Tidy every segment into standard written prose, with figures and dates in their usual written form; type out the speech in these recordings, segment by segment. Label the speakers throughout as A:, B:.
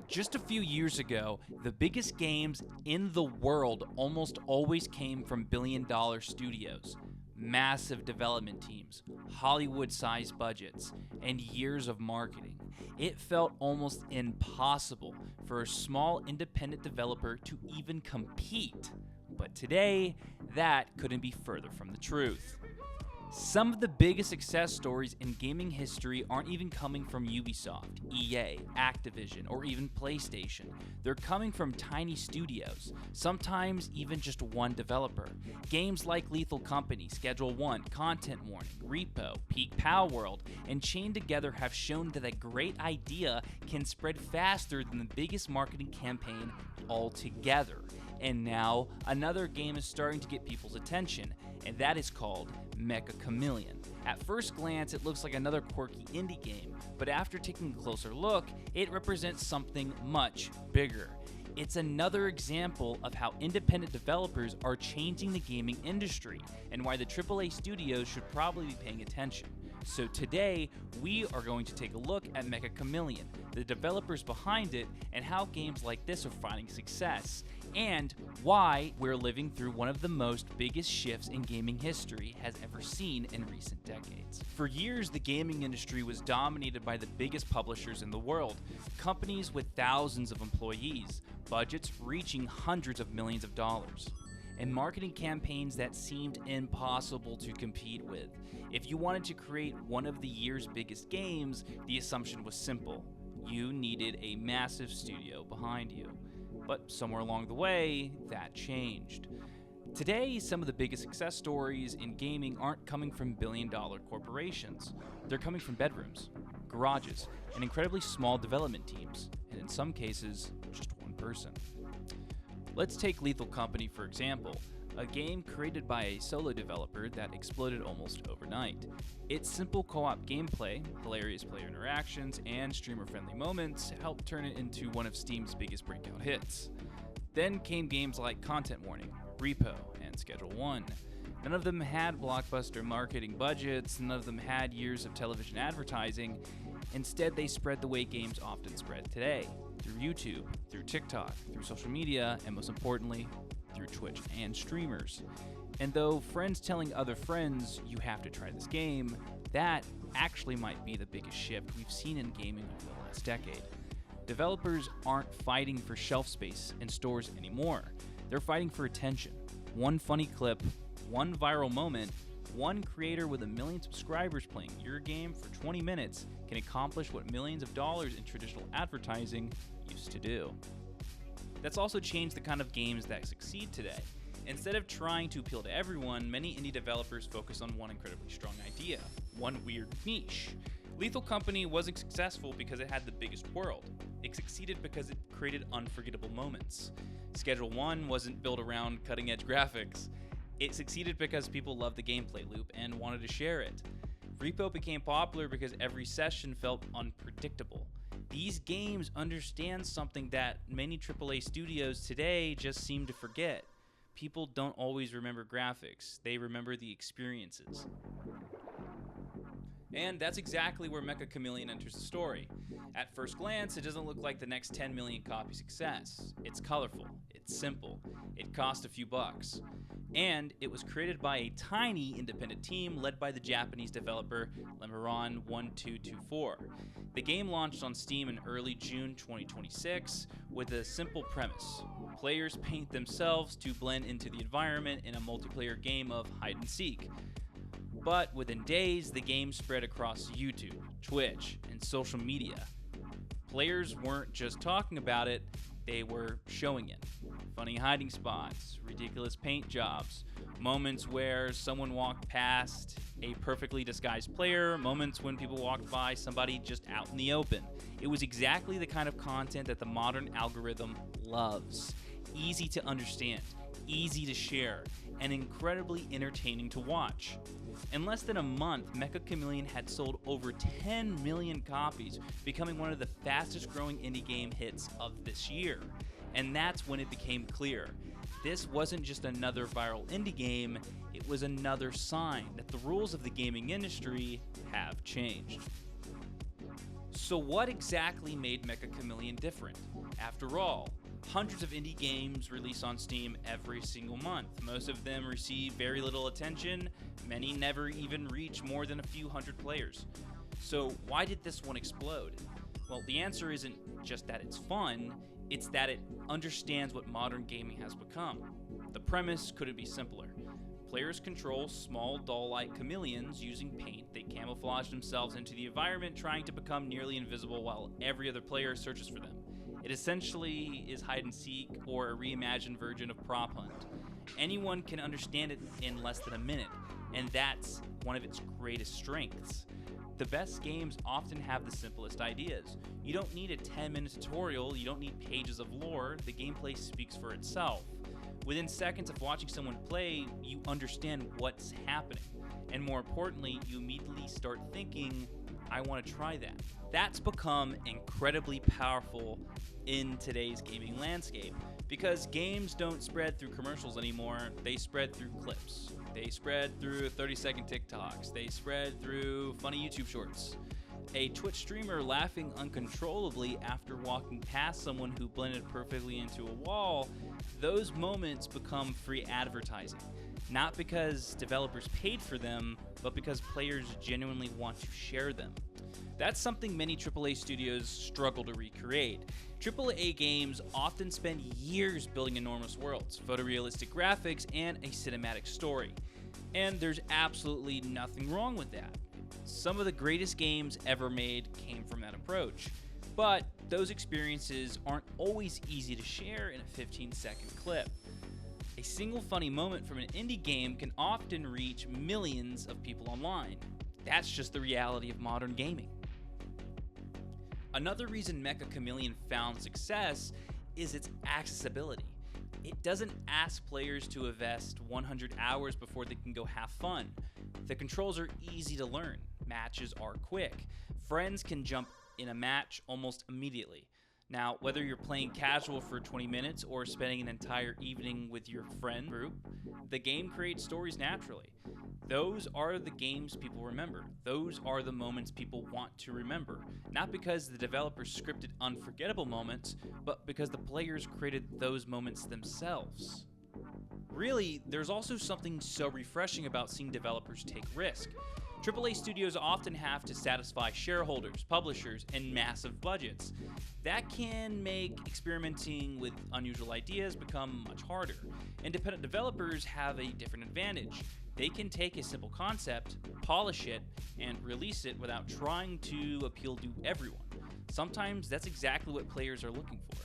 A: Just a few years ago, the biggest games in the world almost always came from billion-dollar studios. Massive development teams, Hollywood-sized budgets, and years of marketing. It felt almost impossible for a small independent developer to even compete. But today, that couldn't be further from the truth. Some of the biggest success stories in gaming history aren't even coming from Ubisoft, EA, Activision, or even PlayStation. They're coming from tiny studios, sometimes even just one developer. Games like Lethal Company, Schedule 1, Content Warning, Repo, Peak Pal World, and Chained Together have shown that a great idea can spread faster than the biggest marketing campaign altogether. And now, another game is starting to get people's attention, and that is called Meccha Chameleon. At first glance, it looks like another quirky indie game, but after taking a closer look, it represents something much bigger. It's another example of how independent developers are changing the gaming industry, and why the AAA studios should probably be paying attention. So today, we are going to take a look at Meccha Chameleon, the developers behind it, and how games like this are finding success, and why we're living through one of the biggest shifts in gaming history has ever seen in recent decades. For years, the gaming industry was dominated by the biggest publishers in the world, companies with thousands of employees, budgets reaching hundreds of millions of dollars, and marketing campaigns that seemed impossible to compete with. If you wanted to create one of the year's biggest games, the assumption was simple. You needed a massive studio behind you. But somewhere along the way, that changed. Today, some of the biggest success stories in gaming aren't coming from billion-dollar corporations. They're coming from bedrooms, garages, and incredibly small development teams, and in some cases, just one person. Let's take Lethal Company for example, a game created by a solo developer that exploded almost overnight. Its simple co-op gameplay, hilarious player interactions, and streamer-friendly moments helped turn it into one of Steam's biggest breakout hits. Then came games like Content Warning, Repo, and Schedule 1. None of them had blockbuster marketing budgets, none of them had years of television advertising. Instead, they spread the way games often spread today, through YouTube, through TikTok, through social media, and most importantly, through Twitch and streamers. And though friends telling other friends, you have to try this game, that actually might be the biggest shift we've seen in gaming over the last decade. Developers aren't fighting for shelf space in stores anymore. They're fighting for attention. One funny clip, one viral moment, one creator with 1 million subscribers playing your game for 20 minutes can accomplish what millions of dollars in traditional advertising used to do. That's also changed the kind of games that succeed today. Instead of trying to appeal to everyone, many indie developers focus on one incredibly strong idea, one weird niche. Lethal Company wasn't successful because it had the biggest world. It succeeded because it created unforgettable moments. Schedule 1 wasn't built around cutting-edge graphics. It succeeded because people loved the gameplay loop and wanted to share it. Repo became popular because every session felt unpredictable. These games understand something that many AAA studios today just seem to forget. People don't always remember graphics, they remember the experiences. And that's exactly where Meccha Chameleon enters the story. At first glance, it doesn't look like the next 10 million copy success. It's colorful, it's simple, it cost a few bucks. And it was created by a tiny independent team led by the Japanese developer Lemeron1224. The game launched on Steam in early June 2026 with a simple premise. Players paint themselves to blend into the environment in a multiplayer game of hide and seek. But within days, the game spread across YouTube, Twitch, and social media. Players weren't just talking about it, they were showing it. Funny hiding spots, ridiculous paint jobs, moments where someone walked past a perfectly disguised player, moments when people walked by somebody just out in the open. It was exactly the kind of content that the modern algorithm loves. Easy to understand, easy to share, and incredibly entertaining to watch. In less than a month, Meccha Chameleon had sold over 10 million copies, becoming one of the fastest growing indie game hits of this year. And that's when it became clear. This wasn't just another viral indie game, it was another sign that the rules of the gaming industry have changed. So what exactly made Meccha Chameleon different? After all, hundreds of indie games release on Steam every single month. Most of them receive very little attention, many never even reach more than a few hundred players. So why did this one explode? Well, the answer isn't just that it's fun, it's that it understands what modern gaming has become. The premise couldn't be simpler. Players control small, doll-like chameleons using paint. They camouflage themselves into the environment, trying to become nearly invisible while every other player searches for them. It essentially is hide and seek, or a reimagined version of prop hunt. Anyone can understand it in less than a minute, and that's one of its greatest strengths. The best games often have the simplest ideas. You don't need a 10-minute tutorial, you don't need pages of lore, the gameplay speaks for itself. Within seconds of watching someone play, you understand what's happening. And more importantly, you immediately start thinking, I want to try that. That's become incredibly powerful in today's gaming landscape, because games don't spread through commercials anymore, they spread through clips. They spread through 30-second TikToks, they spread through funny YouTube shorts. A Twitch streamer laughing uncontrollably after walking past someone who blended perfectly into a wall, those moments become free advertising. Not because developers paid for them, but because players genuinely want to share them. That's something many AAA studios struggle to recreate. AAA games often spend years building enormous worlds, photorealistic graphics, and a cinematic story. And there's absolutely nothing wrong with that. Some of the greatest games ever made came from that approach. But those experiences aren't always easy to share in a 15-second clip. A single funny moment from an indie game can often reach millions of people online. That's just the reality of modern gaming. Another reason Meccha Chameleon found success is its accessibility. It doesn't ask players to invest 100 hours before they can go have fun. The controls are easy to learn. Matches are quick. Friends can jump in a match almost immediately. Now, whether you're playing casual for 20 minutes or spending an entire evening with your friend group, the game creates stories naturally. Those are the games people remember. Those are the moments people want to remember. Not because the developers scripted unforgettable moments, but because the players created those moments themselves. Really, there's also something so refreshing about seeing developers take risk. AAA studios often have to satisfy shareholders, publishers, and massive budgets. That can make experimenting with unusual ideas become much harder. Independent developers have a different advantage. They can take a simple concept, polish it, and release it without trying to appeal to everyone. Sometimes that's exactly what players are looking for.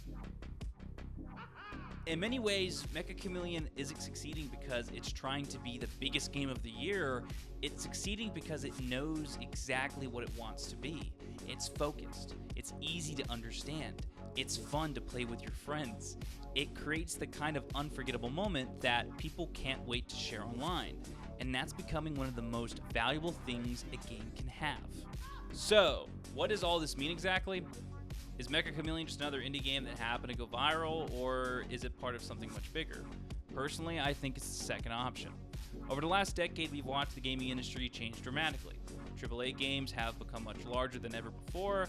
A: In many ways, Meccha Chameleon isn't succeeding because it's trying to be the biggest game of the year. It's succeeding because it knows exactly what it wants to be. It's focused. It's easy to understand. It's fun to play with your friends. It creates the kind of unforgettable moment that people can't wait to share online. And that's becoming one of the most valuable things a game can have. So, what does all this mean exactly? Is Meccha Chameleon just another indie game that happened to go viral, or is it part of something much bigger? Personally, I think it's the second option. Over the last decade, we've watched the gaming industry change dramatically. AAA games have become much larger than ever before.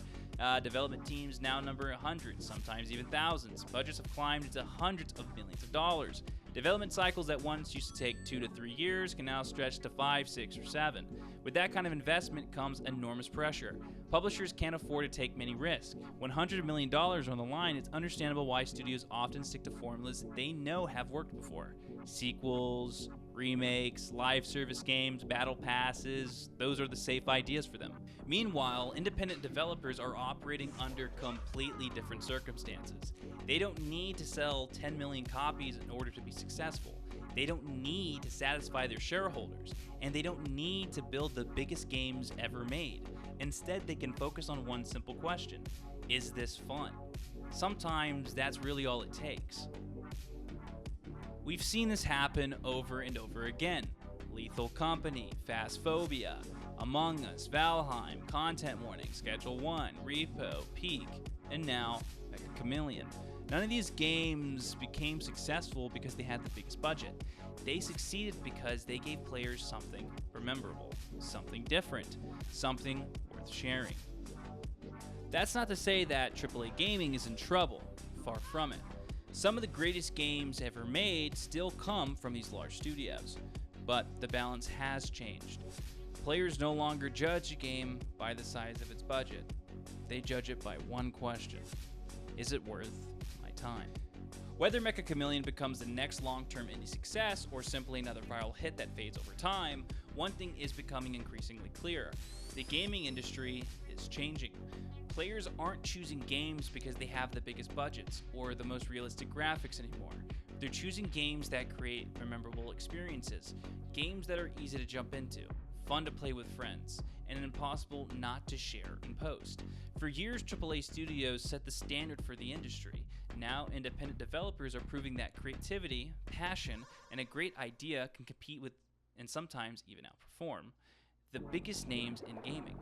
A: Development teams now number hundreds, sometimes even thousands. Budgets have climbed into hundreds of millions of dollars. Development cycles that once used to take 2 to 3 years can now stretch to 5, 6, or 7. With that kind of investment comes enormous pressure. Publishers can't afford to take many risks. When $100 million are on the line, it's understandable why studios often stick to formulas they know have worked before. Sequels, remakes, live service games, battle passes, those are the safe ideas for them. Meanwhile, independent developers are operating under completely different circumstances. They don't need to sell 10 million copies in order to be successful. They don't need to satisfy their shareholders, and they don't need to build the biggest games ever made. Instead, they can focus on one simple question: is this fun? Sometimes that's really all it takes. We've seen this happen over and over again. Lethal Company, Phasmophobia, Among Us, Valheim, Content Warning, Schedule 1, Repo, Peak, and now Meccha Chameleon. None of these games became successful because they had the biggest budget. They succeeded because they gave players something memorable, something different, something worth sharing. That's not to say that AAA gaming is in trouble, far from it. Some of the greatest games ever made still come from these large studios, but the balance has changed. Players no longer judge a game by the size of its budget. They judge it by one question: is it worth my time? Whether Meccha Chameleon becomes the next long-term indie success or simply another viral hit that fades over time, one thing is becoming increasingly clear: the gaming industry is changing. Players aren't choosing games because they have the biggest budgets or the most realistic graphics anymore. They're choosing games that create memorable experiences, games that are easy to jump into, fun to play with friends, and impossible not to share and post. For years, AAA studios set the standard for the industry. Now, independent developers are proving that creativity, passion, and a great idea can compete with, and sometimes even outperform, the biggest names in gaming.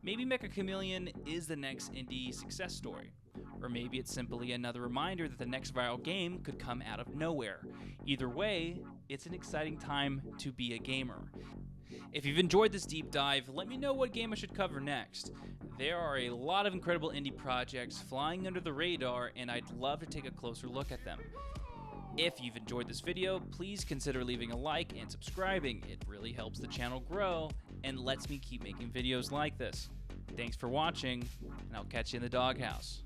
A: Maybe Meccha Chameleon is the next indie success story. Or maybe it's simply another reminder that the next viral game could come out of nowhere. Either way, it's an exciting time to be a gamer. If you've enjoyed this deep dive, let me know what game I should cover next. There are a lot of incredible indie projects flying under the radar, and I'd love to take a closer look at them. If you've enjoyed this video, please consider leaving a like and subscribing. It really helps the channel grow and lets me keep making videos like this. Thanks for watching, and I'll catch you in the doghouse.